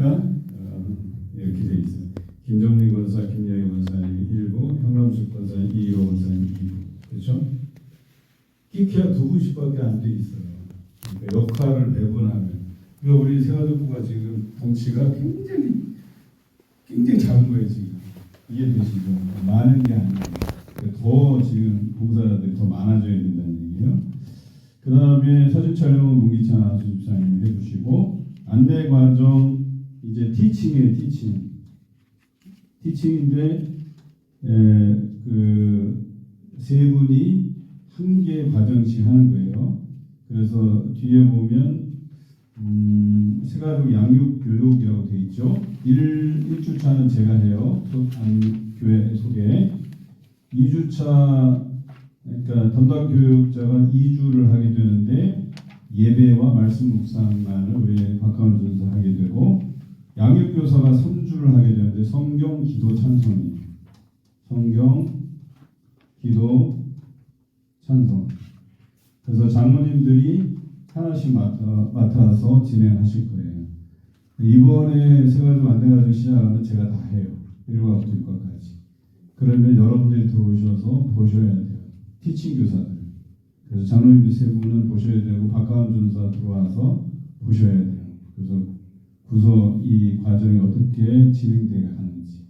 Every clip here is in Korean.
보니까 이렇게 돼 있어요. 김정민 권사, 김여희 권사님 1부, 현남숙 권사님, 이희로 권사님 2부. 그렇죠? 끼케야 2부씩밖에 안 돼 있어요. 그러니까 역할을 배분하면. 그러니까 우리 세가족부가 지금 덩치가 굉장히 작은 거예요 지금. 이해되시죠? 많은 게 아니에요. 더 지금 봉사자들이 더 많아져야 된다는 얘기예요. 그 다음에 사진 촬영은 문기찬 수집사님이 해주시고, 안내 과정 이제 티칭이에요. 티칭인데 그 세 분이 한 개 과정씩 하는 거예요. 그래서 뒤에 보면 세가족 양육 교육이라고 돼 있죠. 1주차는 제가 해요. 교회 소개. 2주차 그러니까 담당 교육자가 2주를 하게 되는데 예배와 말씀 묵상만을 우리 박하원 전사 하게 되고, 양육교사가 3주를 하게 되는데 성경, 기도, 찬송이에요. 성경, 기도, 찬송. 그래서 장로님들이 하나씩 맡아서 진행하실 거예요. 이번에 세가족 안내가족 시작하면 제가 다 해요. 1과부터 6과까지. 그러면 여러분들이 들어오셔서 보셔야 돼요. 티칭 교사들. 그래서 장로님들 세 분은 보셔야 되고, 박하원 전사 들어와서 보셔야 돼요. 그래서 구서 이 과정이 어떻게 진행되어 가는지.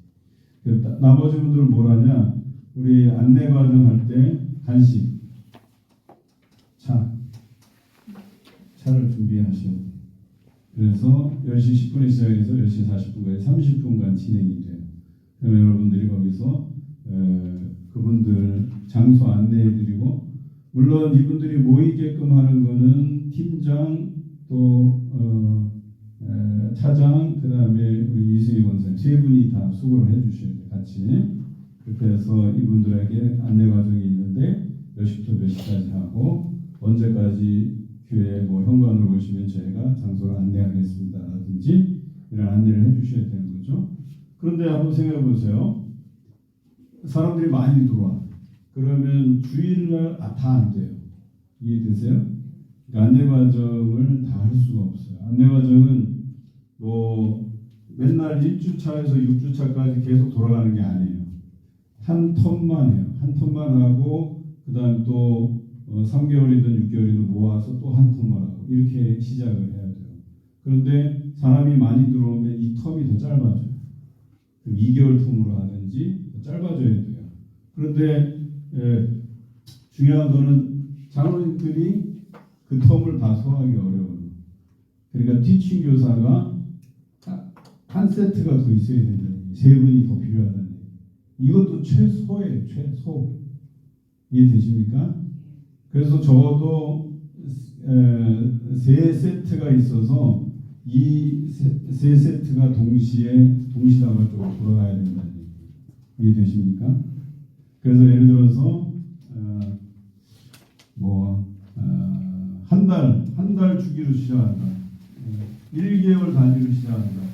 나머지 분들은 뭘 하냐? 우리 안내 과정 할 때 간식, 차를 준비하셔야 돼요. 그래서 10시 10분에 시작해서 10시 40분까지 30분간 진행이 돼요. 그러면 여러분들이 거기서 그분들 장소 안내해드리고, 물론 이분들이 모이게끔 하는 거는 팀장 또 차장, 그 다음에 우리 이승희 권사님 세 분이 다 수고를 해주셔야 돼요. 같이. 그렇게 해서 이분들에게 안내 과정이 있는데 몇 시부터 몇 시까지 하고, 언제까지 교회 현관으로 오시면 저희가 장소를 안내하겠습니다 라든지 이런 안내를 해주셔야 되는 거죠. 그런데 한번 생각해 보세요. 사람들이 많이 들어와. 그러면 주일날 다 안 돼요. 이해되세요? 그러니까 안내 과정을 다 할 수가 없어요. 안내 과정은 맨날 1주차에서 6주차까지 계속 돌아가는 게 아니에요. 한 턴만 해요. 한 턴만 하고, 그 다음 또 3개월이든 6개월이든 모아서 또 한 턴만 하고, 이렇게 시작을 해야 돼요. 그런데 사람이 많이 들어오면 이 텀이 더 짧아져요. 그럼 2개월 텀으로 하든지 더 짧아져야 돼요. 그런데 중요한 거는 장로님들이 그 텀을 다 소화하기 어려워요. 그러니까 티칭 교사가 한 세트가 더 있어야 된다는, 세 분이 더 필요하다는, 이것도 최소예요. 최소. 이해되십니까? 그래서 적어도 세 세트가 있어서 이 세 세트가 동시다발적으로 돌아가야 된다는 얘기. 이해되십니까? 그래서 예를 들어서 한 달 주기로 시작한다. 1개월 단위로 시작한다.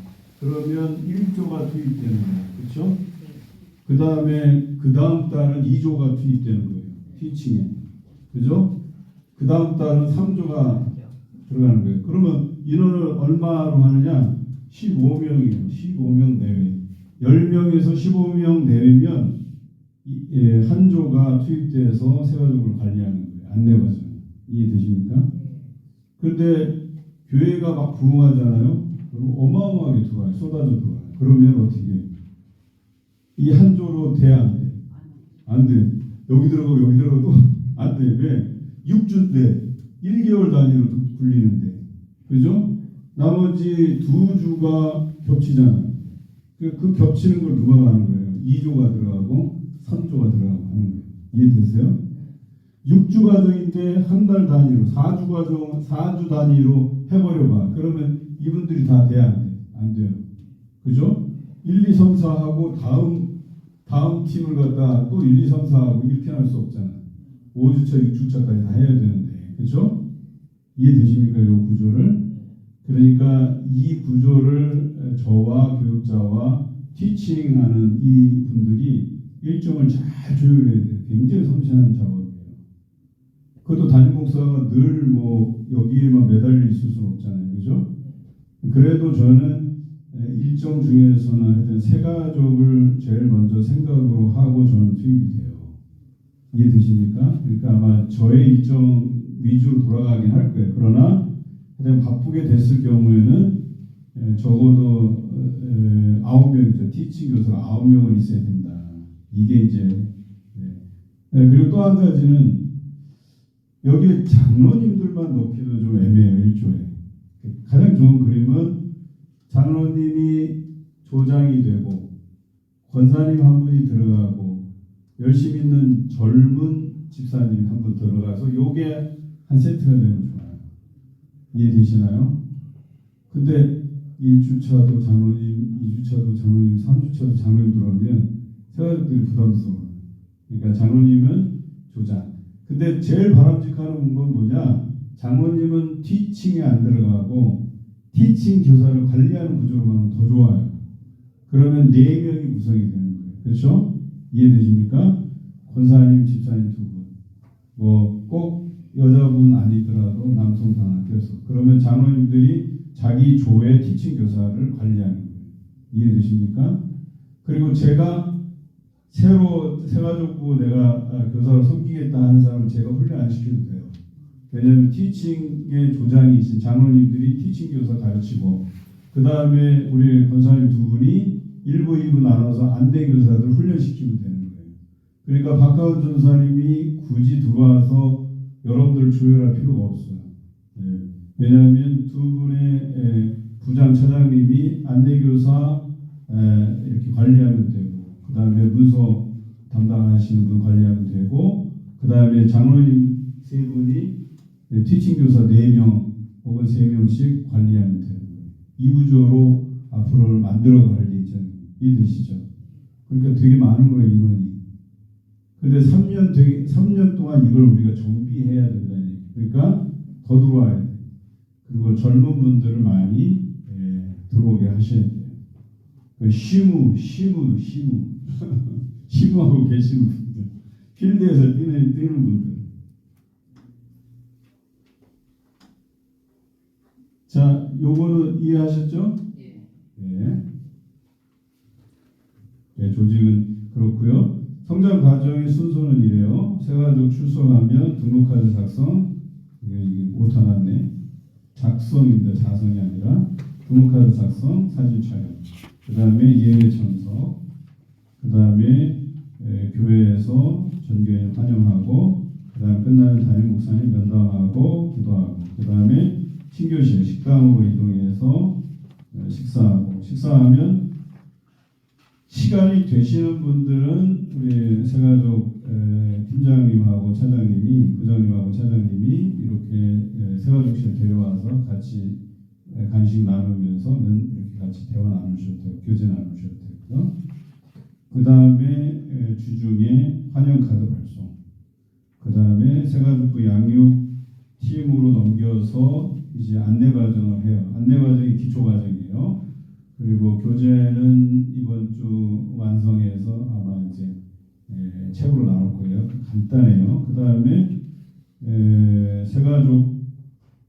그러면 1조가 투입되는 거예요. 그렇죠? 그 다음에 그 다음 달은 2조가 투입되는 거예요. 티칭에. 그죠? 그 다음 달은 3조가 들어가는 거예요. 그러면 인원을 얼마로 하느냐? 15명이에요. 15명 내외. 10명에서 15명 내외면 한 조가 투입돼서 세가족을 관리하는 거예요. 안내 과정. 이해되십니까? 그런데 교회가 막 부흥하잖아요. 그럼 어마어마하게 들어와요. 쏟아져 들어와요. 그러면 어떻게 해요? 이 한 조로 돼? 안 돼? 안 돼. 여기 들어가도 안 돼. 왜? 6주인데 1개월 단위로 굴리는데. 그죠? 나머지 2주가 겹치잖아요. 그 겹치는 걸 누가 하는 거예요? 2조가 들어가고 3조가 들어가고 하는 거예요. 이해되세요? 6주 과정인데 한 달 단위로 4주 단위로 해버려봐. 그러면 이분들이 다 돼야 안 돼? 안 돼요. 그죠? 1, 2, 3, 4하고 다음 팀을 갖다 또 1, 2, 3, 4하고 이렇게 할 수 없잖아. 5주차, 6주차까지 다 해야 되는데. 그죠? 이해되십니까? 이 구조를? 그러니까 이 구조를 저와 교육자와 티칭하는 이 분들이 일정을 잘 조율해야 돼요. 굉장히 섬세한 작업이에요. 그것도 담임 목사가 늘 여기에만 매달려 있을 수는 없잖아요. 그죠? 그래도 저는 일정 중에서는 하여튼 새가족을 제일 먼저 생각으로 하고 저는 투입이 돼요. 이해되십니까? 그러니까 아마 저의 일정 위주로 돌아가긴 할 거예요. 그러나 하여튼 바쁘게 됐을 경우에는 적어도 9명이죠. 티칭 교사가 9명은 있어야 된다. 이게 이제 그리고 또 한 가지는 여기에 장로님들만 넣기도 좀 애매해요. 일조에 가장 좋은 그림은 장로님이 조장이 되고 권사님 한 분이 들어가고 열심히 있는 젊은 집사님이 한 분 들어가서 요게 한 세트가 되면 좋아요. 이해되시나요? 근데 1주차도 장로님, 2주차도 장로님, 3주차도 장로님 들어오면 새가족들이 부담스러워요. 그러니까 장로님은 조장. 근데 제일 바람직한 건 뭐냐? 장로님은 티칭에 안 들어가고 티칭 교사를 관리하는 구조로 가면 더 좋아요. 그러면 4명이 구성이 되는 거예요. 그렇죠? 이해되십니까? 권사님, 집사님 2분. 뭐 꼭 여자분 아니더라도 남성 다 껴서. 그러면 장로님들이 자기 조의 티칭 교사를 관리하는 거예요. 이해되십니까? 그리고 제가 새로 새가족부 내가 교사로 섬기겠다 하는 사람을 제가 훈련 안 시켜도 돼요. 왜냐하면 티칭의 조장이 있으신 장로님들이 티칭 교사 가르치고 그 다음에 우리 권사님 2분이 1부, 2부 나눠서 안대 교사들 훈련시키면 되는 거예요. 그러니까 박가운 전사님이 굳이 들어와서 여러분들을 조율할 필요가 없어요. 왜냐하면 2분의 부장 차장님이 안대 교사 이렇게 관리하면 되고 그 다음에 문서 담당하시는 분 관리하면 되고 그 다음에 장로님 3분이 티칭 교사 4명 혹은 3명씩 관리하면 되는 거예요. 이 구조로 앞으로 만들어 갈 예정이에요. 이해되시죠? 그러니까 되게 많은 거예요, 인원이. 근데 3년 동안 이걸 우리가 정비해야 된다는 얘기. 그러니까 더 들어와야 돼요. 그리고 젊은 분들을 많이 들어오게 하셔야 돼요. 시무하고 계시는 분들, 필드에서 뛰는 분들. 자, 요거는 이해하셨죠? 네. 네, 조직은 그렇고요. 성장 과정의 순서는 이래요. 새가족 출석하면 등록카드 작성, 이게 오타 났네. 작성입니다. 자성이 아니라 등록카드 작성, 사진 촬영. 그 다음에 예외 참석. 그 다음에 교회에서 전교인 환영하고, 그 다음 끝나면 담임 목사님 면담하고 기도하고, 그 다음에 신교실 식당으로 이동해서 식사하고, 식사하면 시간이 되시는 분들은 우리 새가족 팀장님하고 차장님이, 부장님하고 차장님이 이렇게 새가족실 데려와서 같이 간식 나누면서 이렇게 같이 대화 나누셔도 되고 교제 나누셔도 되고요. 그 다음에 주중에 환영카드 발송. 그 다음에 새가족부 양육 팀으로 넘겨서 이제 안내 과정을 해요. 안내 과정이 기초 과정이에요. 그리고 교재는 이번 주 완성해서 아마 이제 책으로 나올 거예요. 간단해요. 그 다음에 새가족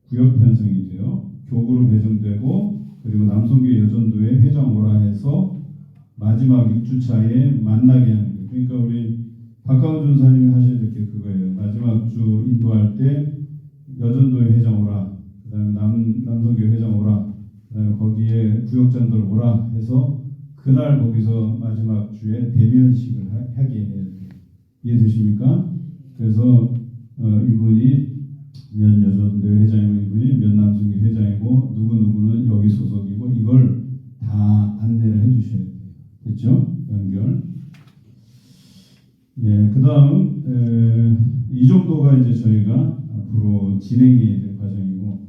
구역 편성이 돼요. 교구로 배정되고 그리고 남성교회 여전도회 회장 오라 해서 마지막 6주차에 만나게 하는 거예요. 그러니까 우리 박가운 전사님이 하셔야 될 게 그거예요. 마지막 주 인도할 때 여전도회 회장 오라, 그 다음에 남성교회 회장 오라, 그 다음에 거기에 구역장들 오라 해서 그날 거기서 마지막 주에 대면식을 하게 해야 돼요. 이해되십니까? 그래서 이분이 면 여전도회 회장이고 이분이 면 남성교회 회장이고 누구누구는 여기 소속이고 이걸 다 안내를 해주셔야 돼요. 됐죠? 연결. 예, 그 다음 이 정도가 이제 저희가 앞으로 진행해야 될 과정이고,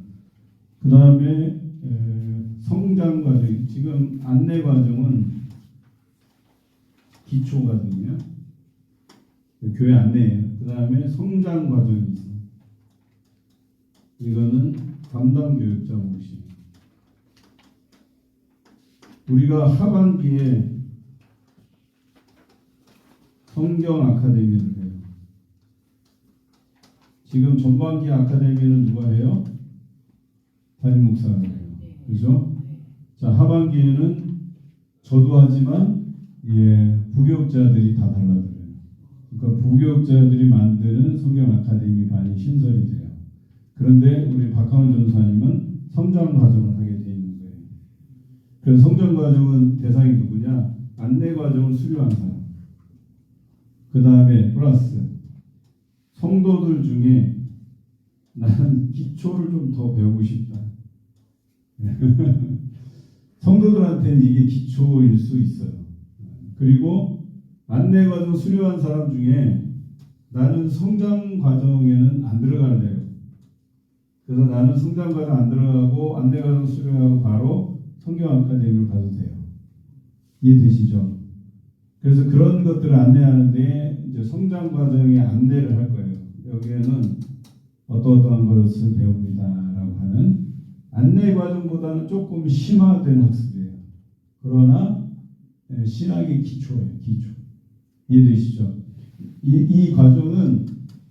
그 다음에 성장 과정, 지금 안내 과정은 기초 과정이에요. 교회 안내예요. 그 다음에 성장 과정이 있어요. 이거는 담당 교육자 모시. 우리가 하반기에 성경 아카데미를 해요. 지금 전반기 아카데미는 누가 해요? 담임 목사가 해요. 그죠? 자, 하반기에는 저도 하지만 부교육자들이 다 달라들어요. 그러니까 부교육자들이 만드는 성경 아카데미 반이 신설이 돼요. 그런데 우리 박하원 전사님은 성장 과정을 하게 돼 있는 거예요. 그래서 성장 과정은 대상이 누구냐? 안내 과정을 수료한 사람. 그 다음에 플러스 성도들 중에 나는 기초를 좀 더 배우고 싶다. 성도들한테는 이게 기초일 수 있어요. 그리고 안내 과정 수료한 사람 중에 나는 성장 과정에는 안 들어갈래요. 그래서 나는 성장 과정 안 들어가고 안내 과정 수료하고 바로 성경 아카데미로 가도 돼요. 이해되시죠? 그래서 그런 것들을 안내하는데 이제 성장 과정의 안내를 할 거예요. 여기에는 어떠한 것을 배웁니다라고 하는 안내 과정보다는 조금 심화된 학습이에요. 그러나 신학의 기초예요. 기초. 이해되시죠? 이 과정은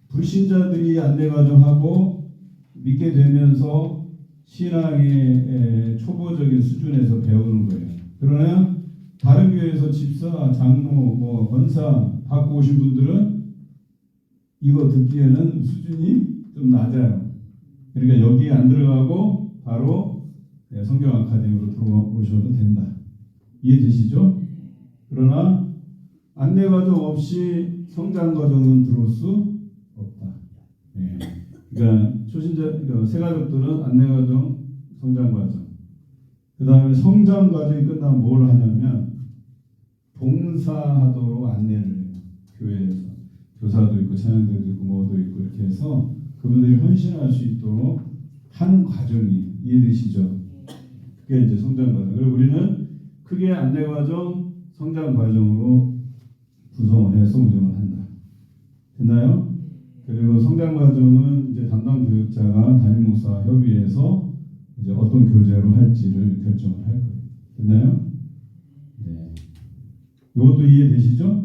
불신자들이 안내 과정하고 믿게 되면서 신앙의 초보적인 수준에서 배우는 거예요. 그러나 다른 교회에서 집사, 장로, 권사 받고 오신 분들은 이거 듣기에는 수준이 좀 낮아요. 그러니까 여기에 안 들어가고 바로 성경 아카데미로 들어오셔도 된다. 이해되시죠? 그러나 안내 과정 없이 성장 과정은 들어올 수 없다. 그러니까 초신자, 새가족들은 안내 과정, 성장 과정. 그 다음에 성장 과정이 끝나면 뭘 하냐면 봉사하도록 안내를 해요. 교회에서. 교사도 있고 찬양대도 있고 뭐도 있고 이렇게 해서 그분들이 헌신할 수 있도록 하는 과정이 이해되시죠? 그게 이제 성장 과정. 그리고 우리는 크게 안내 과정, 성장 과정으로 구성을 해서 운영을 한다. 됐나요? 그리고 성장 과정은 이제 담당 교육자가 담임 목사 협의해서 이제 어떤 교재로 할지를 결정을 할 거예요. 됐나요? 네. 이것도 이해되시죠?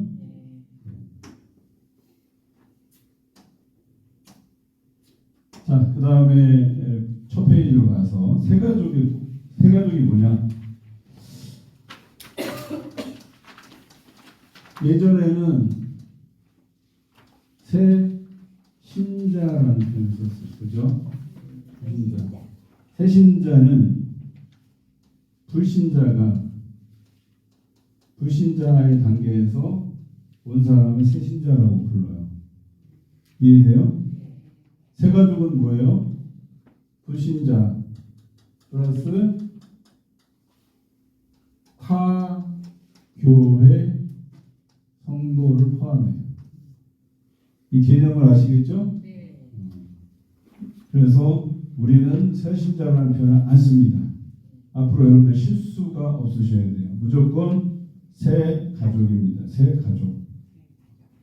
자, 그 다음에 첫 페이지로 가서 새가족이 뭐냐? 예전에는 새신자라는 표현을 썼어요. 그죠? 새신자는 불신자의 단계에서 온 사람을 새신자라고 불러요. 이해돼요? 새가족은 뭐예요? 불신자 플러스 타 교회 성도를 포함해요. 이 개념을 아시겠죠? 네. 그래서 우리는 새신자라는 표현을 안 씁니다. 앞으로 여러분들 실수가 없으셔야 돼요. 무조건 새 가족입니다. 새 가족.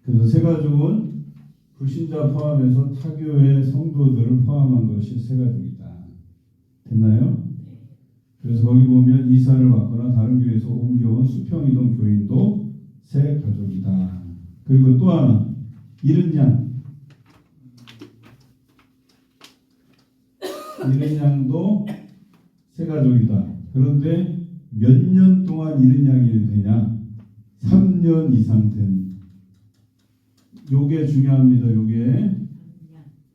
그래서 새 가족은 불신자 포함해서 타교의 성도들을 포함한 것이 새 가족이다. 됐나요? 그래서 거기 보면 이사를 받거나 다른 교회에서 옮겨온 수평이동 교인도 새 가족이다. 그리고 또 하나 잃은 양도 새 가족이다. 그런데 몇 년 동안 잃은 양이 되냐? 3년 이상 된. 요게 중요합니다. 요게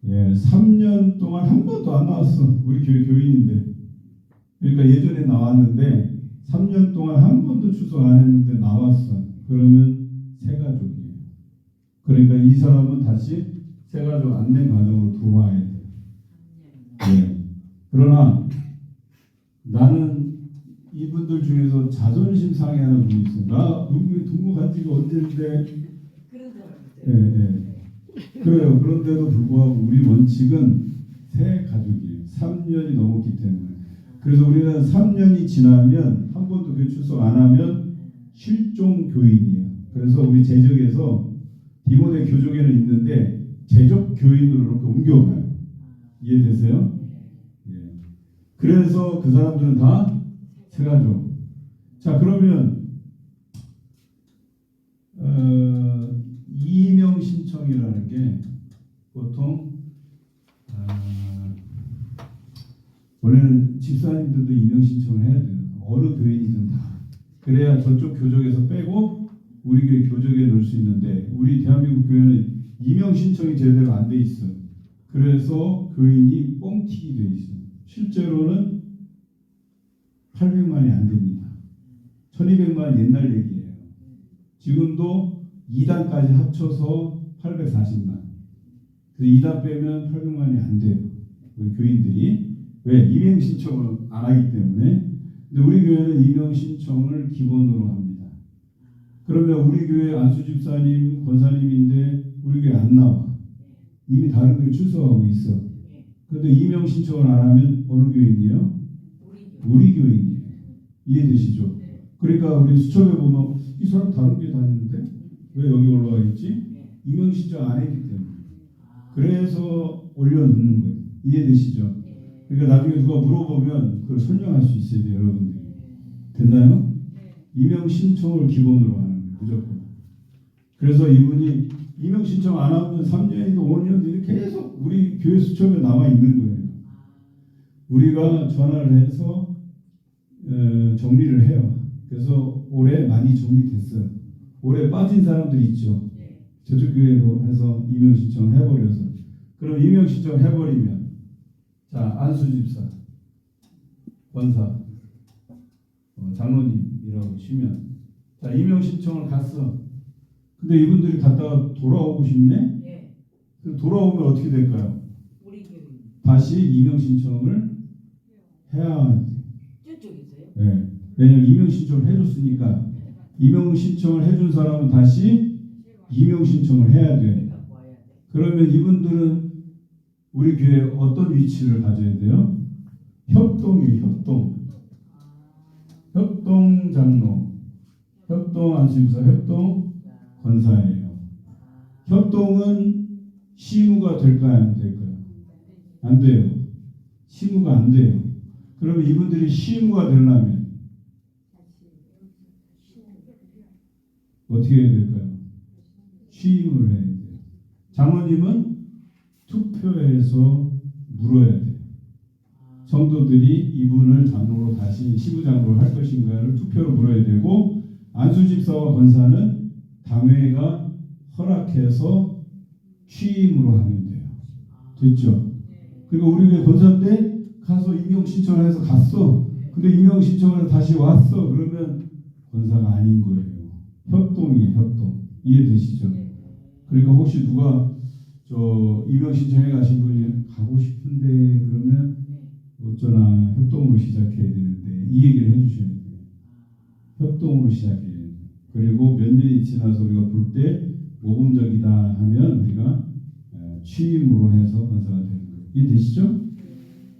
3년 동안 한 번도 안 나왔어. 우리 교회 교인인데. 그러니까 예전에 나왔는데 3년 동안 한 번도 출석 안 했는데 나왔어. 그러면 새 가족이에요. 그러니까 이 사람은 다시 새 가족 안내 과정으로 들어와야 돼요. 그러나 나는 이분들 중에서 자존심 상해하는 분이 있어요. 나 등록한 지가 언제인데. 그래요. 그런데도 불구하고 우리 원칙은 새 가족이에요. 3년이 넘었기 때문에. 그래서 우리는 3년이 지나면 한 번도 교회 출석 안 하면 실종 교인이에요. 그래서 우리 제적에서 디모데 교족에는 있는데 제적 교인으로 이렇게 옮겨가요. 이해되세요? 그래서 그 사람들은 다 새 가족. 자, 그러면 이명 신청이라는 게 보통 원래는 집사님들도 이명 신청을 해야 돼요. 어느 교인이든 다. 그래야 저쪽 교적에서 빼고 우리 교회 교적에 넣을 수 있는데 우리 대한민국 교회는 임용 신청이 제대로 안 돼 있어. 그래서 교인이 뻥튀기 돼 있어. 실제로는 800만이 안 됩니다. 1200만 옛날 얘기예요. 지금도 2단까지 합쳐서 840만. 그래서 2단 빼면 800만이 안 돼요. 우리 교인들이. 왜? 임용 신청을 안 하기 때문에. 근데 우리 교회는 임용 신청을 기본으로 합니다. 그러면 우리 교회 안수 집사님, 권사님인데 우리 교회 안 나와. 이미 다른 교회 출석하고 있어. 그런데 임용 신청을 안 하면 어느 교인이에요? 우리 교인이에요. 이해되시죠? 그러니까 우리 수첩에 보면 이 사람 다른 교회 다니는데 왜 여기 올라와 있지? 임용 신청 안 했기 때문에. 그래서 올려놓는 거예요. 이해되시죠? 그러니까 나중에 누가 물어보면 그걸 설명할 수 있어야 돼요, 여러분들이. 됐나요? 임용 신청을 기본으로 하는 거예요, 무조건. 그래서 이분이 임용 신청 안 하면 3년이든 5년이든 계속 우리 교회 수첩에 남아 있는 거예요. 우리가 전화를 해서 정리를 해요. 그래서 올해 많이 정리됐어요. 올해 빠진 사람들 있죠. 저쪽 교회로 해서 임용 신청을 해버려서. 그럼 임용 신청을 해버리면 자, 안수 집사, 권사, 장로님이라고 치면 자, 임용 신청을 갔어. 근데 이분들이 갔다가 돌아오고 싶네? 그럼 돌아오면 어떻게 될까요? 다시 임용 신청을 해야 돼. 네. 왜냐면 임용 신청을 해줬으니까 임용 신청을 해준 사람은 다시 임용 신청을 해야 돼. 그러면 이분들은 우리 교회에 어떤 위치를 가져야 돼요? 협동이에요. 협동. 협동 장로, 협동 안수집사, 협동 권사예요. 협동은 시무가 될까요? 안 될까요? 안 돼요. 시무가 안 돼요. 그러면 이분들이 시무가 되려면 어떻게 해야 될까요? 취임을 해야 돼요. 장로님은 투표해서 물어야 돼요. 성도들이 이분을 장로로 다시 시부장로로 할 것인가를 투표로 물어야 되고, 안수집사와 권사는 당회가 허락해서 취임으로 하면 돼요. 됐죠? 그리고 우리 교회 권사 때 가서 임용 신청을 해서 갔어. 근데 임용 신청을 해서 다시 왔어. 그러면 권사가 아닌 거예요. 협동이에요. 협동. 이해되시죠? 그러니까 혹시 누가 저 임용 신청해 가신 분이 가고 싶은데 그러면 어쩌나 협동으로 시작해야 되는데 이 얘기를 해주셔야 돼요. 협동으로 시작해야 돼요. 그리고 몇 년이 지나서 우리가 볼 때 모범적이다 하면 우리가 취임으로 해서 권사가 되는 거예요. 이해되시죠?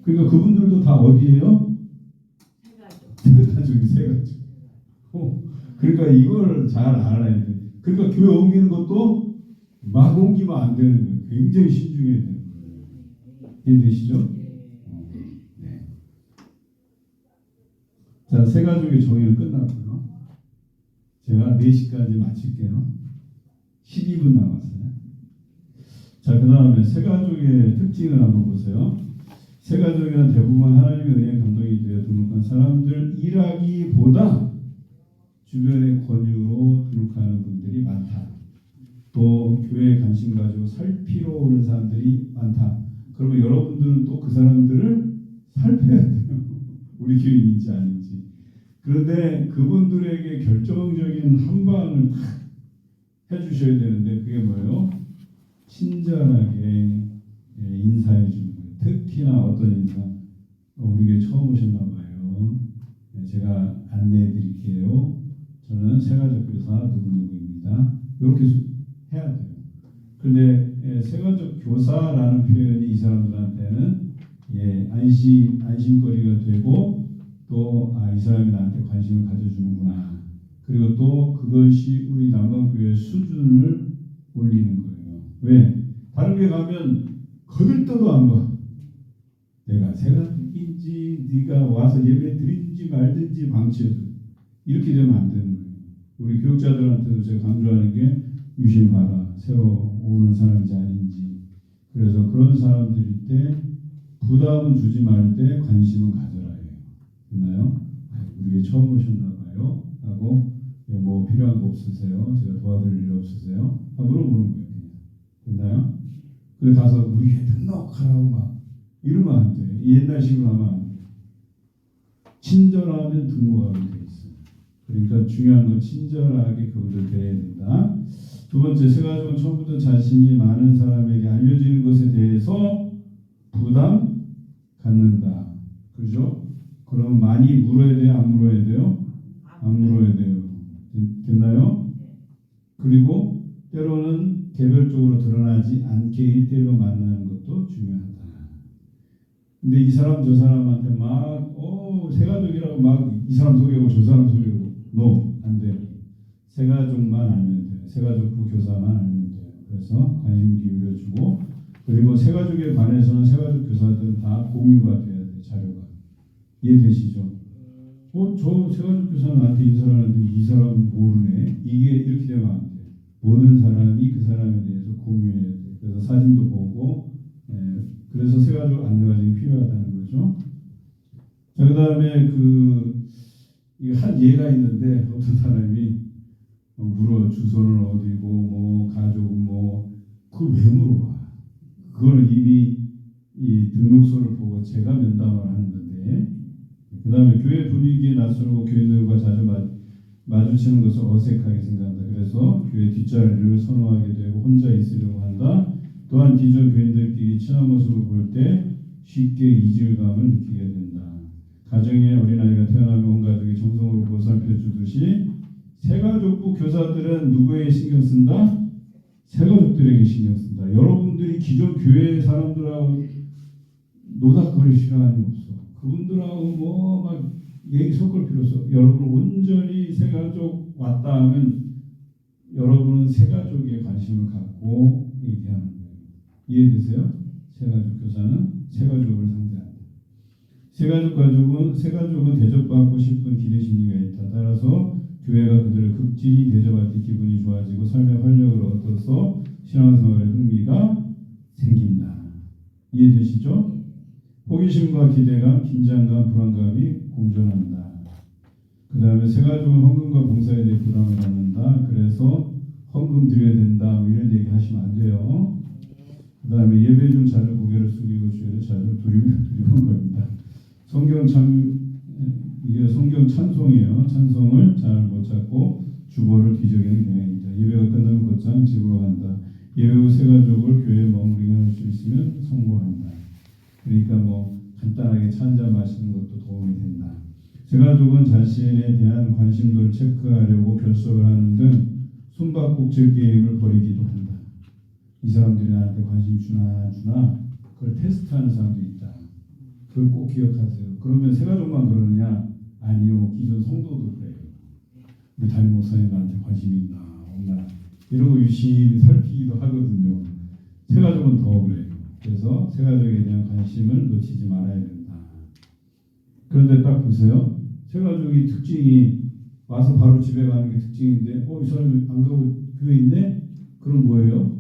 그러니까 그분들도 다 어디예요? 세가족. 세가족. 그러니까 이걸 잘 알아야 돼. 그러니까 교회 옮기는 것도 막 옮기면 안 되는 거예요. 굉장히 신중해야 되는 거예요. 이해되시죠? 네. 자, 세가족의 종회는 끝났고요. 제가 4시까지 마칠게요. 12분 남았어요. 자, 그 다음에 세가족의 특징을 한번 보세요. 세가족에는 대부분 하나님의 은혜에 감동이 되어 등록한 사람들이라기보다 주변의 권유로 등록하는 분들이 많다. 또 교회에 관심 가지고 살피러 오는 사람들이 많다. 그러면 여러분들은 또 그 사람들을 살펴야 돼요. 우리 교인인지 아닌지. 그런데 그분들에게 결정적인 한 방을 해주셔야 되는데 그게 뭐예요? 친절하게 인사해 주는 거예요. 특히나 어떤 인사? 우리 교회 처음 오셨나 봐요. 제가 안내해 드릴게요. 저는 세가족 교사 누구누구입니다. 이렇게 해야 돼요. 근데 세가족 교사라는 표현이 이 사람들한테는 안심거리가 되고 또 이 사람이 나한테 관심을 가져주는구나. 그리고 또 그것이 우리 남원교회 수준을 올리는 거예요. 왜? 다른 교회 가면 거들떠도 안 봐. 내가 세가족인지 네가 와서 예배 드리든지 말든지 방치해줘. 이렇게 되면 안 되는 거예요. 우리 교육자들한테도 제가 강조하는 게 유심히 봐라. 새로 오는 사람인지 아닌지. 그래서 그런 사람들일 때 부담은 주지 말 때 관심은 가져라 해요. 됐나요? 우리 교회 처음 오셨나 봐요. 하고 없으세요? 제가 도와드릴 일 없으세요? 물어보는 거예요. 됐나요? 근데 가서 우리 애 등록하라고 막 이러면 안 돼. 옛날식으로 하면 안 돼. 친절하면 등록하게 돼 있어요. 그러니까 중요한 건 친절하게 그것을 대해야 된다. 두 번째, 세가족은 처음부터 자신이 많은 사람에게 알려지는 것에 대해서 부담 갖는다. 그죠? 그럼 많이 물어야 돼요? 안 물어야 돼요? 안 물어야 돼요. 됐나요? 그리고 때로는 개별적으로 드러나지 않게 일대일로 만나는 것도 중요하다. 근데 이 사람 저 사람한테 막 세가족이라고 막 이 사람 소개하고 저 사람 소개하고 안 돼요. 세가족만 알면 돼요. 세가족부 교사만 알면 돼요. 그래서 관심 기울여주고, 그리고 세가족에 관해서는 세가족 교사들은 다 공유가 돼야 돼요. 자료가. 이해되시죠? 저 세가족 교사는 나한테 인사를 하는데 이 사람 모르네. 이게 이렇게 되면 안 돼. 모든 사람이 그 사람에 대해서 공유해야 돼. 그래서 사진도 보고, 그래서 세가족 안내 과정이 필요하다는 거죠. 자, 그 다음에 이거 한 예가 있는데 어떤 사람이 물어 주소는 어디고 뭐 가족은 뭐 그걸 왜 물어봐? 그거는 이미 이 등록서를 보고 제가 면담을 하는 건데, 그 다음에 교회 분위기에 낯설고 교인들과 자주 마주치는 것을 어색하게 생각한다. 그래서 교회 뒷자리를 선호하게 되고 혼자 있으려고 한다. 또한 기존 교인들끼리 친한 모습을 볼 때 쉽게 이질감을 느끼게 된다. 가정에 어린아이가 태어나면 온 가족이 정성으로 보살펴 주듯이 세가족부 교사들은 누구에게 신경 쓴다? 세가족들에게 신경 쓴다. 여러분들이 기존 교회 사람들하고 노닥거릴 시간이 없어. 그분들하고 뭐 막 얘기 섞을 필요 없어. 여러분 온전히 세가족 왔다 하면 여러분은 세가족에 관심을 갖고 얘기하는 거예요. 이해되세요? 세가족 교사는 세가족을 상대한다. 세가족은 대접받고 싶은 기대 심리가 있다. 따라서 교회가 그들을 극진히 대접할 때 기분이 좋아지고 삶의 활력을 얻어서 신앙생활에 흥미가 생긴다. 이해되시죠? 호기심과 기대감, 긴장감, 불안감이 공존한다. 그 다음에 세가족은 헌금과 봉사에 대해 부담을 갖는다. 그래서 헌금 드려야 된다. 뭐 이런 얘기 하시면 안 돼요. 그 다음에 예배 중 자주 고개를 숙이고 주의를 자주 두리번 겁니다. 이게 성경 찬송이에요. 찬송을 잘 못 찾고 주보를 뒤적이는 경향이다. 예배가 끝나면 곧장 집으로 간다. 예배 후 세가족을 교회에 머무르게 할 수 있으면 성공한다. 그러니까 뭐 간단하게 차 한잔 마시는 것도 도움이 된다. 세가족은 자신에 대한 관심도를 체크하려고 결석을 하는 등 숨바꼭질 게임을 벌이기도 한다. 이 사람들이 나한테 관심 주나 그걸 테스트하는 사람도 있다. 그걸 꼭 기억하세요. 그러면 세가족만 그러느냐? 아니요. 기존 성도도 그래요. 우리 담임 목사님 나한테 관심이 있나 없나 이런 거 유심히 살피기도 하거든요. 세가족은 더 그래요. 그래서 세가족에 대한 관심을 놓치지 말아야 된다. 그런데 딱 보세요. 세가족이 특징이 와서 바로 집에 가는 게 특징인데 이 사람이 안 가고 교회 있네? 그럼 뭐예요?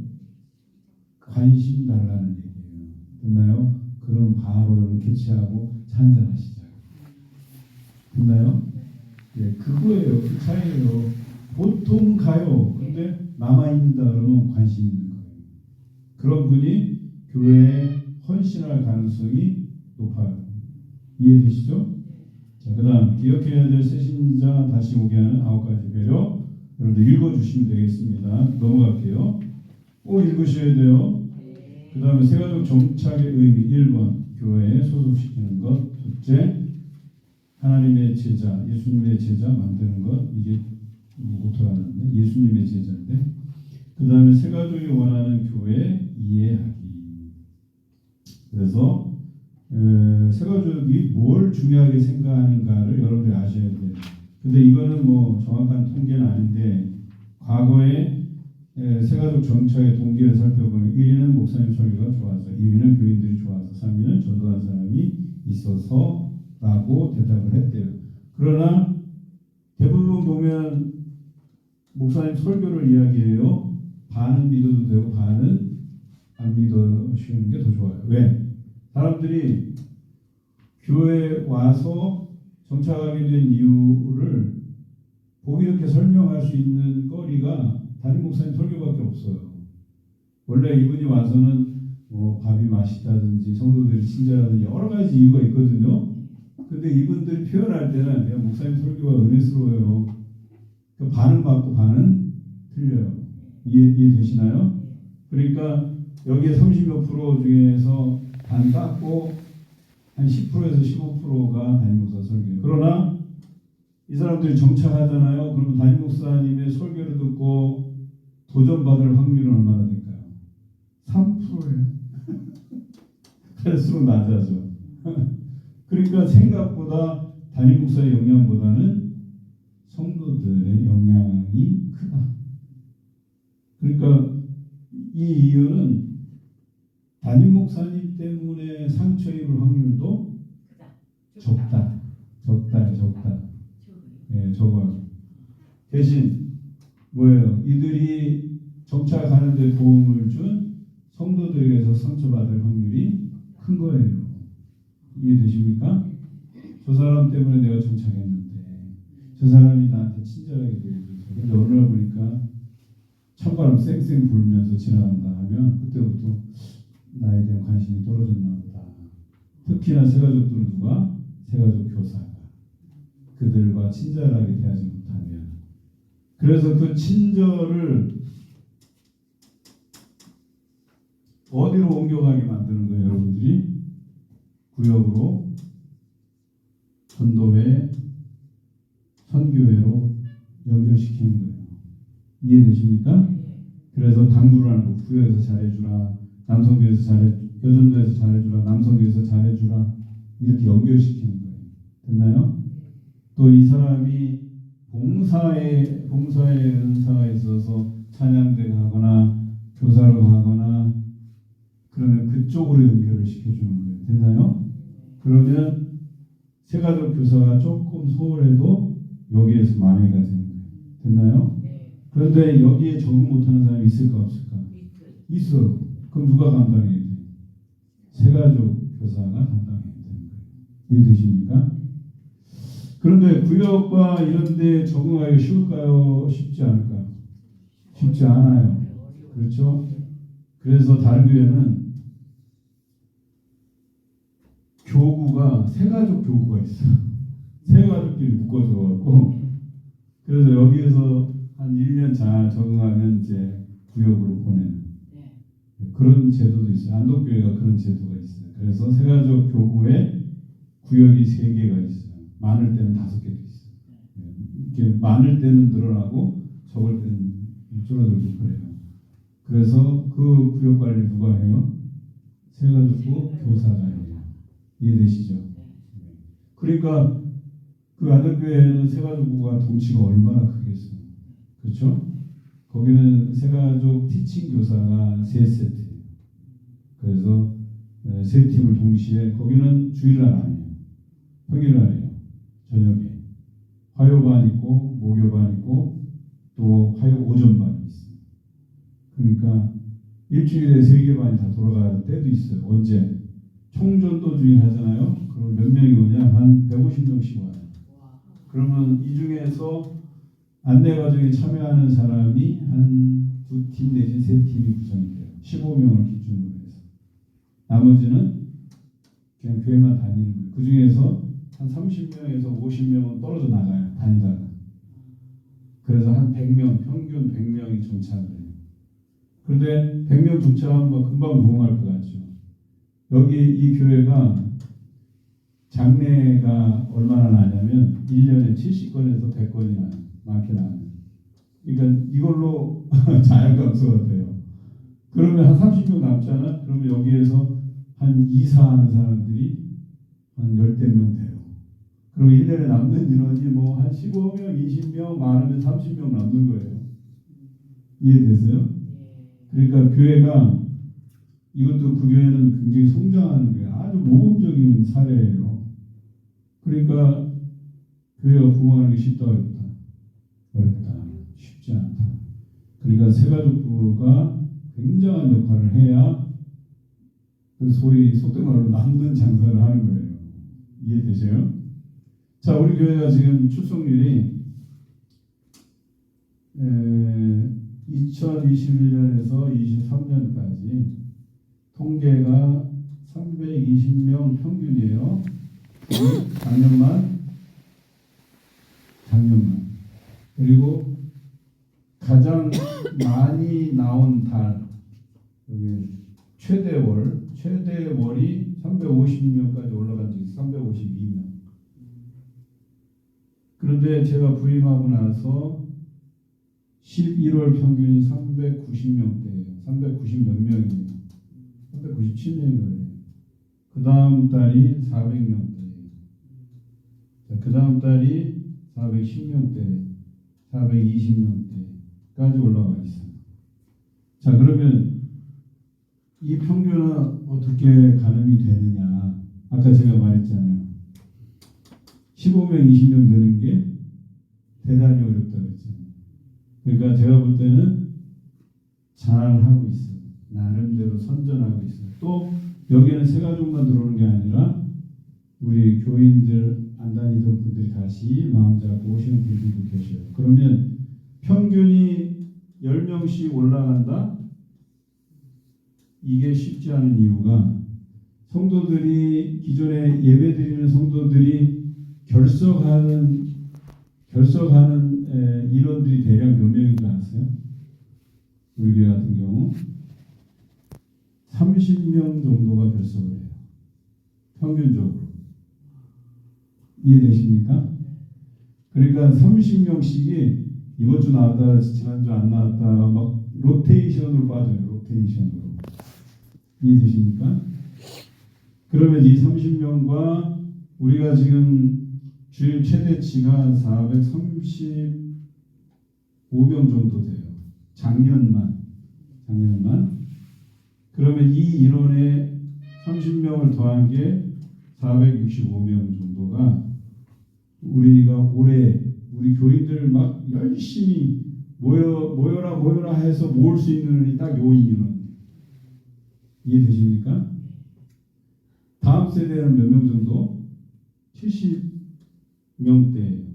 관심 달라는 얘기예요. 됐나요? 그럼 바로 여러분 캐치하고 찬잔하시죠. 됐나요? 네, 그거예요. 그 차이예요. 보통 가요. 근데 남아있는다 그러면 관심 있는 거예요. 그런 분이 교회에 헌신할 가능성이 높아요. 이해되시죠? 자, 그 다음 기억해야 될 새신자 다시 오게 하는 9가지 배려. 여러분들 읽어주시면 되겠습니다. 넘어갈게요. 꼭 읽으셔야 돼요. 그 다음에 세가족 정착의 의미 1번 교회에 소속시키는 것. 둘째 하나님의 제자, 예수님의 제자 만드는 것. 이게 모토가 나는데 예수님의 제자인데. 그 다음에 세가족이 원하는 교회 이해하기. 그래서 세가족이 뭘 중요하게 생각하는가를 여러분들이 아셔야 돼요. 근데 이거는 뭐 정확한 통계는 아닌데 과거에 세가족 정착의 동기를 살펴보면 1위는 목사님 설교가 좋아서, 2위는 교인들이 좋아서, 3위는 전도한 사람이 있어서라고 대답을 했대요. 그러나 대부분 보면 목사님 설교를 이야기해요. 반은 믿어도 되고 반은 안 믿으시는 게 더 좋아요. 왜? 사람들이 교회에 와서 정착하게 된 이유를 보기 좋게 설명할 수 있는 거리가 담임 목사님 설교밖에 없어요. 원래 이분이 와서는 뭐 밥이 맛있다든지 성도들이 친절하든지 여러 가지 이유가 있거든요. 근데 이분들이 표현할 때는 그냥 목사님 설교가 은혜스러워요. 그러니까 반은 맞고 반은 틀려요. 이해되시나요? 그러니까 여기에 30몇 프로 중에서 반 깎고 한 10%에서 15%가 담임 목사 설교예요. 그러나 이 사람들이 정착하잖아요. 그러면 담임 목사님의 설교를 듣고 도전받을 확률은 얼마나 될까요? 3%예요. 갈수록 낮아져. 그러니까 생각보다 담임 목사의 영향보다는 성도들의 영향이 크다. 그러니까 이 이유는 담임 목사님 때문에 상처 입을 확률도 적다. 예, 적어요. 대신 뭐예요? 이들이 정착하는 데 도움을 준 성도들에게서 상처받을 확률이 큰 거예요. 이해되십니까? 저 사람 때문에 내가 정착했는데 저 사람이 나한테 친절하게 대해줘서 근데 어느 날 보니까 찬바람 쌩쌩 불면서 지나간다 하면 그때부터 나에 대한 관심이 떨어졌나 보다. 특히나 새가족들은 누가? 새가족 교사가 그들과 친절하게 대하지 못하면 그래서 그 친절을 어디로 옮겨가게 만드는 거예요? 여러분들이 구역으로 전도회 선교회로 연결시키는 거예요. 이해되십니까? 그래서 당부를 하는 거. 구역에서 잘해주라. 남성교회에서 잘해, 여전도에서 잘해주라. 남성교회에서 잘해주라. 이렇게 연결시키는 거예요. 됐나요? 또 이 사람이 봉사에 은사가 있어서 찬양대 가거나 교사로 가거나 그러면 그쪽으로 연결을 시켜주는 거예요. 됐나요? 그러면 새가족 교사가 조금 소홀해도 여기에서 만회가 되는 거예요. 됐나요? 그런데 여기에 적응 못하는 사람이 있을까 없을까? 있어요. 그럼 누가 감당해야 돼요? 새가족 교사가 감당해야 되는 거예요. 이해되십니까? 그런데 구역과 이런 데 적응하기 쉬울까요? 쉽지 않을까요? 쉽지 않아요. 그렇죠? 그래서 다른 교회는 교구가 새가족 교구가 있어요. 새가족끼리 묶어줘갖고 그래서 여기에서 한 1년 잘 적응하면 이제 구역으로 보내는 그런 제도도 있어요. 안독교회가 그런 제도가 있어요. 그래서 새가족 교구에 구역이 3개가 있어요. 많을 때는 5개도 있어요. 이렇게 많을 때는 늘어나고 적을 때는 줄어들고 그래요. 그래서 그 구역 관리 누가 해요? 새가족부 교사가 해요. 이해되시죠? 그러니까 그 안독교회는 새가족부가 덩치가 얼마나 크겠어요. 그렇죠? 거기는 새가족 티칭 교사가 3세트예요. 그래서 3팀을 동시에 거기는 주일날 아니에요. 평일날이에요. 저녁에 화요반 있고 목요반 있고 또 화요 오전반이 있어요. 그러니까 일주일에 3개 반이 다 돌아갈 때도 있어요. 언제? 총전도 주일 하잖아요. 그럼 몇 명이 오냐? 한 150명씩 와요. 그러면 이 중에서 안내 과정에 참여하는 사람이 한 2팀 내지 3팀이 구성이 돼요. 15명을 기준으로 해서. 나머지는 그냥 교회만 다니는 거예요. 그 중에서 한 30명에서 50명은 떨어져 나가요. 다니다가. 그래서 한 100명, 평균 100명이 정착을 해요. 그런데 100명 정착하면 뭐 금방 부흥할 것 같죠. 여기 이 교회가 장례가 얼마나 나냐면 1년에 70건에서 100건이 나요. 많게 나요. 그러니까 이걸로 자연감소가 돼요. 그러면 한 30명 남잖아. 그러면 여기에서 한 이사하는 사람들이 한 10명 돼요. 그럼 1년에 남는 인원이 뭐 한 15명, 20명, 많으면 30명 남는 거예요. 이해되세요? 그러니까 교회가 이것도 그 교회는 굉장히 성장하는 거예요. 아주 모범적인 사례예요. 그러니까 교회가 부흥하는 게 쉽다 어렵다? 어렵다. 쉽지 않다. 그러니까 새가족부가 굉장한 역할을 해야 그 소위 속된 말로 남는 장사를 하는 거예요. 이해되세요? 자, 우리 교회가 지금 출석률이 2021년에서 23년까지 통계가 320명 평균이에요. 작년만. 그리고 가장 많이 나온 달, 여기 최대월이 350명까지 올라간 적이 352명. 그런데 제가 부임하고 나서 11월 평균이 390명대예요. 390 몇 명이에요. 397명이에요. 그 다음 달이 400명대예요. 그 다음 달이 410명대, 420명대까지 올라와 있어요. 자, 그러면 이 평균은 어떻게 가늠이 되느냐? 아까 제가 말했잖아요. 15명, 20명 되는 게 대단히 어렵다 그랬잖아요. 그러니까 제가 볼 때는 잘 하고 있어요. 나름대로 선전하고 있어요. 또 여기는 새 가족만 들어오는 게 아니라 우리 교인들 안 다니던 분들이 다시 마음 잡고 오시는 분들도 계셔요. 그러면 평균이 10명씩 올라간다? 이게 쉽지 않은 이유가 성도들이 기존에 예배드리는 성도들이 결석하는 인원들이 대략 몇 명인 줄 아세요? 우리 교회 같은 경우 30명 정도가 결석을 해요. 평균적으로. 이해되십니까? 그러니까 30명씩이 이번 주 나왔다 지난주 안 나왔다 막 로테이션으로 빠져요. 로테이션으로. 이해되십니까? 그러면 이 30명과 우리가 지금 주일 최대치가 435명 정도 돼요. 작년만. 그러면 이 인원에 30명을 더한 게 465명 정도가 우리가 올해 우리 교인들 막 열심히 모여라 해서 모을 수 있는 인원이 딱 요 인원. 이해되십니까? 다음 세대는 몇 명 정도? 70명대예요.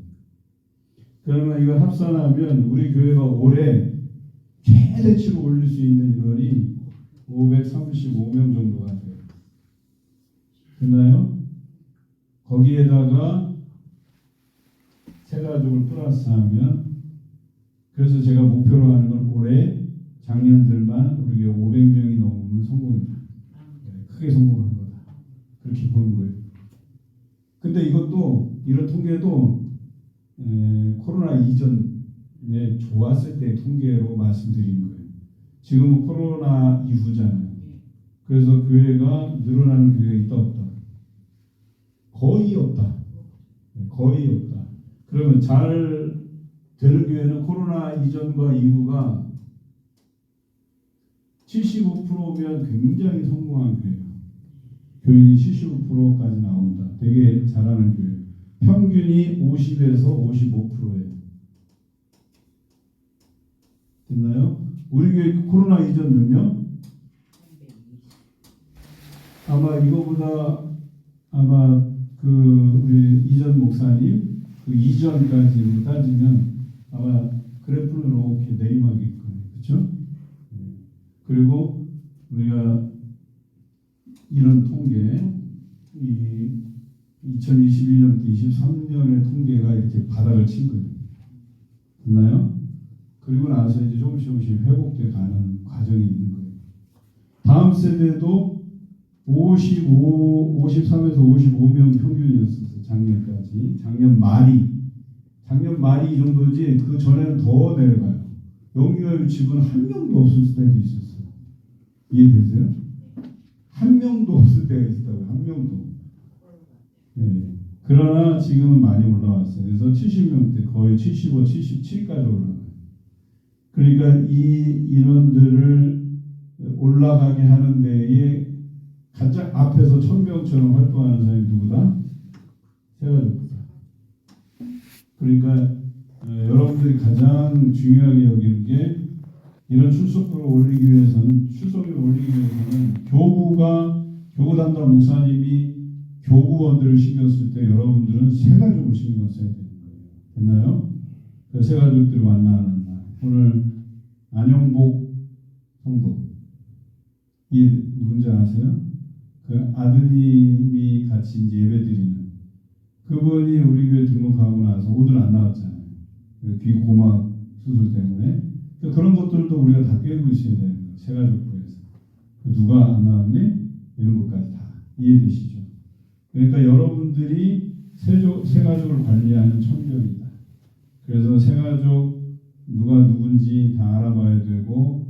그러면 이걸 합산하면 우리 교회가 올해 최대치로 올릴 수 있는 인원이 535명 정도가 돼요. 됐나요? 거기에다가 새 가족을 플러스하면 그래서 제가 목표로 하는 건 올해 작년들만 우리 교회 500명이 넘으면 성공입니다. 크게 성공한 거다. 그렇게 보는 거예요. 근데 이것도 이런 통계도 코로나 이전에 좋았을 때 통계로 말씀드리는 거예요. 지금은 코로나 이후잖아요. 그래서 교회가 늘어나는 교회가 있다 없다? 거의 없다. 그러면 잘 되는 교회는 코로나 이전과 이후가 75%면 굉장히 성공한 교회예요. 교인이 75%까지 나온다. 되게 잘하는 교회. 평균이 50에서 55%예요. 됐나요? 우리 교회 코로나 이전 몇 명? 아마 이거보다 그 우리 이전 목사님 그 이전까지 따지면 아마 그래프는 이렇게 내리막일 거예요. 그렇죠? 그리고 우리가 이런 통계, 이 2021년부터 23년의 통계가 이렇게 바닥을 친 거예요. 됐나요? 그리고 나서 이제 조금씩 회복돼 가는 과정이 있는 거예요. 다음 세대도 53에서 55명 평균이었어요. 작년까지. 작년 말이 이 정도지 그 전에는 더 내려가요. 영유아 집은 한 명도 없을 때도 있었어요. 이해되세요? 한 명도 없을 때가 있다고요. 한 명도. 네. 그러나 지금은 많이 올라왔어요. 그래서 70명대 거의 75, 77까지 올라가요. 그러니까 이 인원들을 올라가게 하는 데에 가장 앞에서 천명처럼 활동하는 사람이 누구다? 새가족부다. 그러니까 여러분들이 가장 중요하게 여기는 게 이런 출석부를 올리기 위해서는 교구 담당 목사님이 교구원들을 신경 쓸 때 여러분들은 새가족을 신경 써야 되는 거예요. 됐나요? 그 새가족들이 만나는 날. 오늘 안영복 성도 이 누군지 아세요? 그 아드님이 같이 이제 예배드리는 그분이 우리 교회 등록하고 나서 오늘 안 나왔잖아요. 그 귀 고막 수술 때문에 그런 것들도 우리가 다 꿰고 있어야 되는 거예요. 새가족부에서 누가 안 나왔네 이런 것까지 다 이해되시죠? 그러니까 여러분들이 새가족을 관리하는 청년이다. 그래서 새가족 누가 누군지 다 알아봐야 되고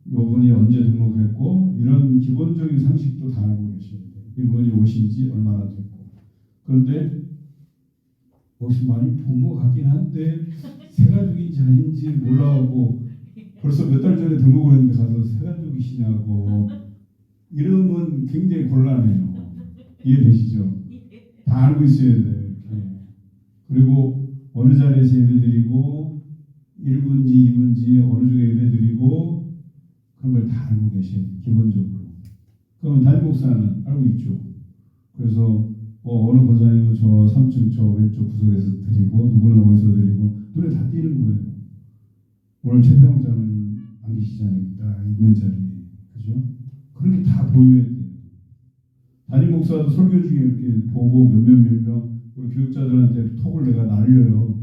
이분이 언제 등록했고 이런 기본적인 상식도 다 알고 계셔야 돼요. 이분이 오신 지 얼마나 됐고 그런데 혹시 많이 본 것 같긴 한데 새가족인지 아닌지 몰라하고 벌써 몇 달 전에 등록을 했는데 가서 새가족이시냐고 이러면 굉장히 곤란해요. 이해되시죠? 다 알고 있어야 돼요. 이렇게. 그리고 어느 자리에서 예배드리고 1분지 2분지 어느 쪽에 예배드리고 그런 걸 다 알고 계셔야 돼요. 기본적으로. 그러면 담임 목사는 알고 있죠. 그래서 어느 권사님은 저 3층 저 왼쪽 구석에서 드리고 누구는 어디서 드리고 눈에 다 띄는 거예요. 오늘 최병장은 안 계시잖아요. 다 있는 자리에. 그죠? 그런 게 다 보여야 돼요. 담임 목사도 설교 중에 이렇게 보고 몇 명 우리 교육자들한테 톡을 내가 날려요.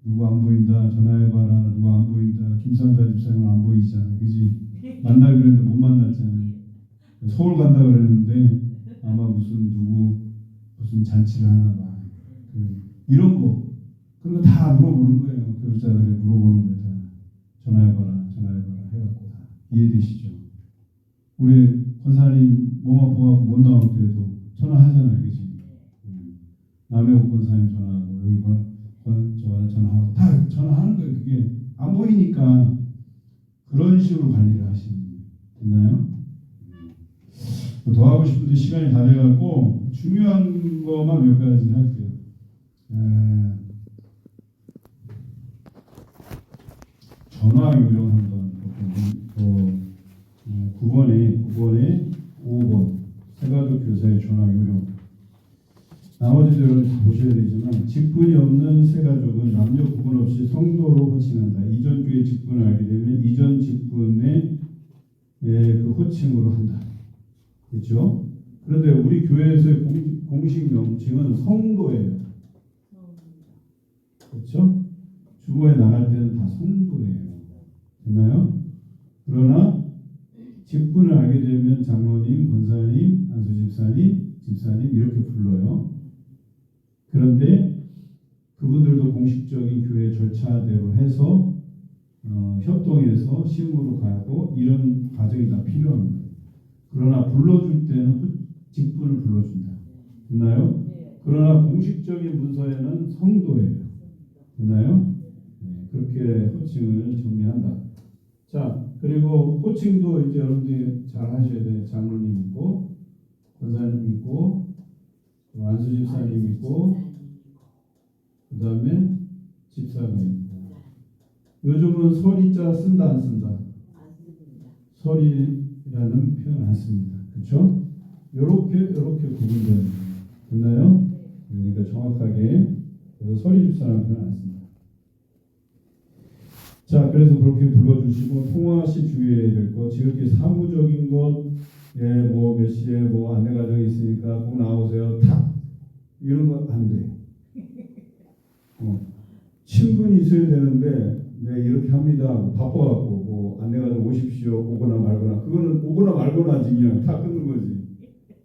누구 안 보인다 전화해봐라. 누구 안 보인다. 김상자 집사님은 안 보이잖아. 그지? 만나기로 했는데 못 만났잖아요. 서울 간다 그랬는데 아마 무슨 잔치를 하나 봐. 이런 거 그런 거 다 물어보는 거예요. 교육자들이 물어보는 거예요. 다 전화해봐라 해갖고 다 이해되시죠? 우리 권사님 몸 아파갖고 못 나올 때도 전화하잖아요. 그지? 남해옥 권사님 전화하고 여기 전화하고 다 전화하는 거예요. 그게 안 보이니까 그런 식으로 관리를 하시는 거예요. 됐나요? 더 하고 싶은데 시간이 다 돼갖고 중요한 것만 몇 가지 할게요. 전화 요령 한번 9번에 5번 새가족 교사의 전화 요령. 나머지도 여러분 다 보셔야 되지만 직분이 없는 새가족은 남녀 구분 없이 성도로 호칭한다. 이전 교회 직분을 알게 되면 이전 직분의 그 호칭으로 한다. 그렇죠? 그런데 우리 교회에서의 공식 명칭은 성도예요. 그렇죠? 주보에 나갈 때는 다 성도예요. 됐나요? 그러나 직분을 알게 되면 장로님, 권사님, 안수집사님, 집사님 이렇게 불러요. 그런데 그분들도 공식적인 교회 절차대로 해서 협동해서 시흥으로 가고 이런 과정이 다 필요한 거예요. 그러나 불러줄 때는 직분을 불러준다. 됐나요? 그러나 공식적인 문서에는 성도예요. 됐나요? 네, 그렇게 호칭을 정리한다. 자, 그리고 호칭도 이제 여러분들이 잘 하셔야 돼요. 장로님 있고, 권사님 있고, 안수집사님 있고, 그 다음에 집사가 있고. 요즘은 설이자 쓴다, 안 쓴다? 설이라는 표현 안 씁니다. 그렇죠? 요렇게 구분되는 거예요. 됐나요? 그러니까 정확하게 그래서 설이 집사라는 표현 안 씁니다. 자, 그래서 그렇게 불러주시고 통화시 주의해야 될 것, 지극히 사무적인 것, 뭐 몇 시에 뭐 안내 과정이 있으니까 꼭 나오세요. 탁 이런 거 안 돼. 친분이 있어야 되는데 네 이렇게 합니다. 바빠갖고 뭐 안내 과정 오십시오. 오거나 말거나 그거는 오거나 말거나지 그냥 다 끊는 거지.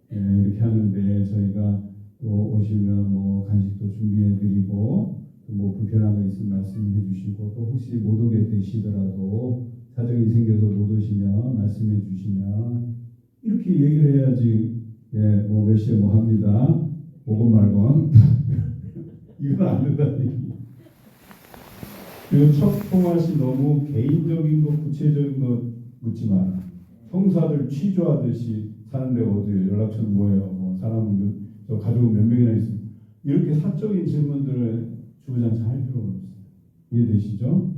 이렇게 하는데 저희가 또 오시면 뭐 간식도 준비해드리고 뭐 불편한 거 있으면 말씀해 주시고 또 혹시 못 오게 되시더라도 사정이 생겨서 못 오시면 말씀해 주시면 이렇게 얘기를 해야지. 뭐 몇 시에 뭐 합니다. 오건 말건 이건 안 된다는 얘기. 그리고 첫 통화시 너무 개인적인 것 구체적인 것 묻지 마라. 형사들 취조하듯이 사는데 어디 연락처는 뭐예요? 뭐 사람은 저 가족은 몇 명이나 있습니다. 이렇게 사적인 질문들을 주구장창 할 필요가 없어요. 이해되시죠?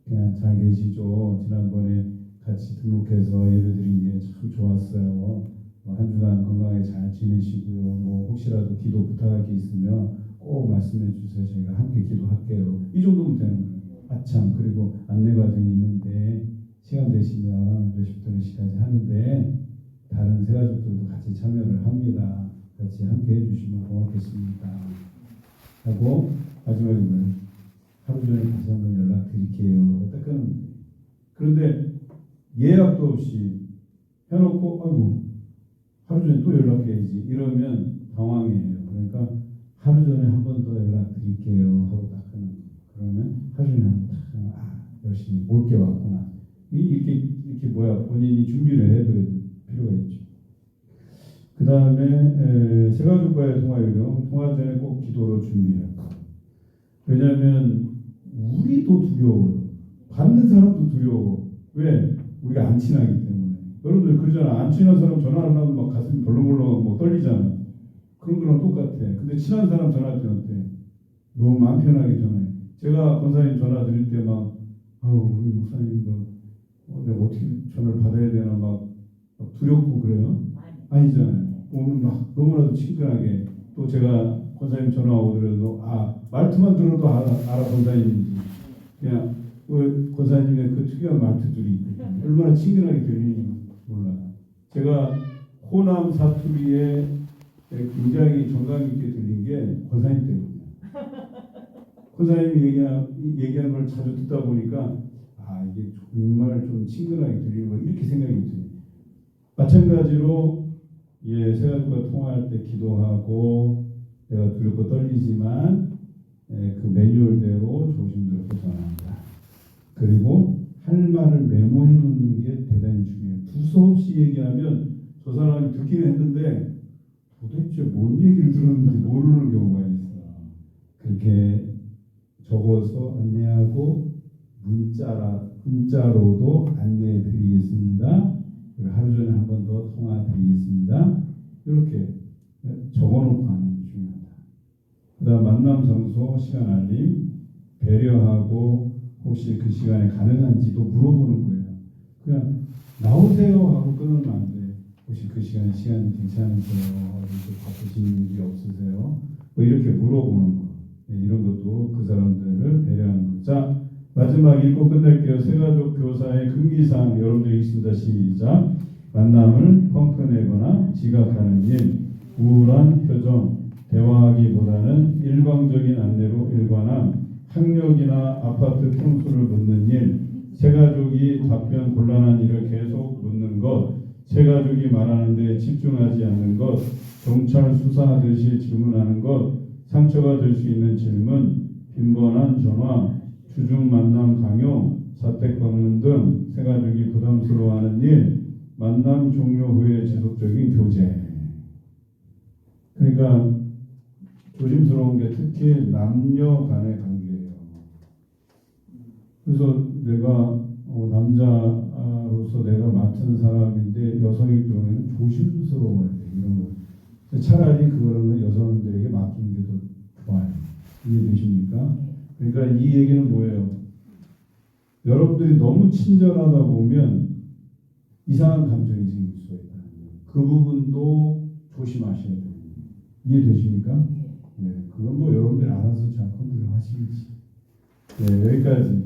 그냥 잘 계시죠? 지난번에 같이 등록해서 예배드린 게 참 좋았어요. 뭐 한 주간 건강하게 잘 지내시고요. 뭐 혹시라도 기도 부탁할 게 있으면 꼭 말씀해 주세요. 저희가 함께 기도할게요. 이 정도면 되는 거예요. 아참 그리고 안내 과정이 있는데 시간 되시면 몇 시부터 몇 시까지 하는데 다른 새가족들도 같이 참여를 합니다. 같이 함께 해주시면 고맙겠습니다. 하고 마지막에 하루 전에 다시 한번 연락드릴게요. 딱 끊는 거예요. 그런데 예약도 없이 해놓고 아이고 하루 전에 또 연락해야지 이러면 당황해요. 그러니까 하루 전에 한 번 더 연락드릴게요 하고 딱 하는 거예요. 그러면 하루 전에 한 번 딱 열심히 올 게 왔구나. 이렇게 본인이 준비를 해둬야 필요가 있죠. 그 다음에 새가족과의 통화 요령, 통화 전에 꼭 기도로 준비할 거. 왜냐하면 우리도 두려워요. 받는 사람도 두려워. 왜? 우리가 안 친하기 때문에. 여러분들 그러잖아. 안 친한 사람 전화를 하면 막 가슴이 벌렁벌렁 막 떨리잖아. 그런 거랑 똑같아. 근데 친한 사람 전화할 때 어때? 너무 마음 편하게 전화해. 제가 권사님 전화 드릴 때 막 우리 목사님 내가 어떻게 전화를 받아야 되나 막 두렵고 그래요? 아니잖아요. 오늘 막 너무나도 친근하게 또 제가 권사님 전화 오더라도 말투만 들어도 알아 권사님인지 그냥 권사님의 그 특유한 말투들이 얼마나 친근하게 들리는지 몰라요. 제가 호남 사투리에 굉장히 정감 있게 들린 게 권사님 때문이에요. 권사님이 얘기하는 걸 자주 듣다 보니까 이게 정말 좀 친근하게 들리는 거 이렇게 생각이 들어요. 마찬가지로 새가족과 통화할 때 기도하고 내가 두렵고 떨리지만 그 매뉴얼대로 조심스럽게 전합니다. 그리고 할 말을 메모해 놓는 게 대단히 중요해요. 두서없이 얘기하면 저 사람이 듣기는 했는데 도대체 뭔 얘기를 들었는지 모르는 경우가 있어요. 그렇게 적어서 안내하고 문자로도 안내해 드리겠습니다. 하루 전에 한 번 더 통화 드리겠습니다. 이렇게 적어놓고 하는 게 중요하다. 그 다음 만남 장소, 시간 알림, 배려하고 혹시 그 시간에 가능한지도 물어보는 거예요. 그냥 나오세요 하고 끊으면 안 돼. 혹시 그 시간 괜찮으세요? 바쁘신 일이 없으세요? 이렇게 물어보는 거. 이런 것도 그 사람들을 배려하는 거. 자, 마지막 읽고 끝낼게요. 새가족 교사의 금기사항 여러분들 읽습니다. 시작. 만남을 펑크내거나 지각하는 일, 우울한 표정, 대화하기보다는 일방적인 안내로 일관함, 학력이나 아파트 평수를 묻는 일, 새가족이 답변 곤란한 일을 계속 묻는 것, 새가족이 말하는 데 집중하지 않는 것, 경찰 수사하듯이 질문하는 것, 상처가 될 수 있는 질문, 빈번한 전화, 주중 만남 강요, 자택 방문 등 새가족이 부담스러워하는 일, 만남 종료 후에 지속적인 교제. 그러니까 조심스러운 게 특히 남녀 간의 관계예요. 그래서 내가 남자로서 내가 맡은 사람인데 여성일 경우에는 조심스러워야 돼. 이런 거. 차라리 그거는 여성들에게 맡기는 게 더 좋아요. 이해되십니까? 그러니까 이 얘기는 뭐예요? 여러분들이 너무 친절하다 보면 이상한 감정이 생길 수가 있다는 거예요. 그 부분도 조심하셔야 돼요. 이해되십니까? 네, 그건 여러분들이 알아서 잘 컨트롤 하시겠지. 네, 여기까지.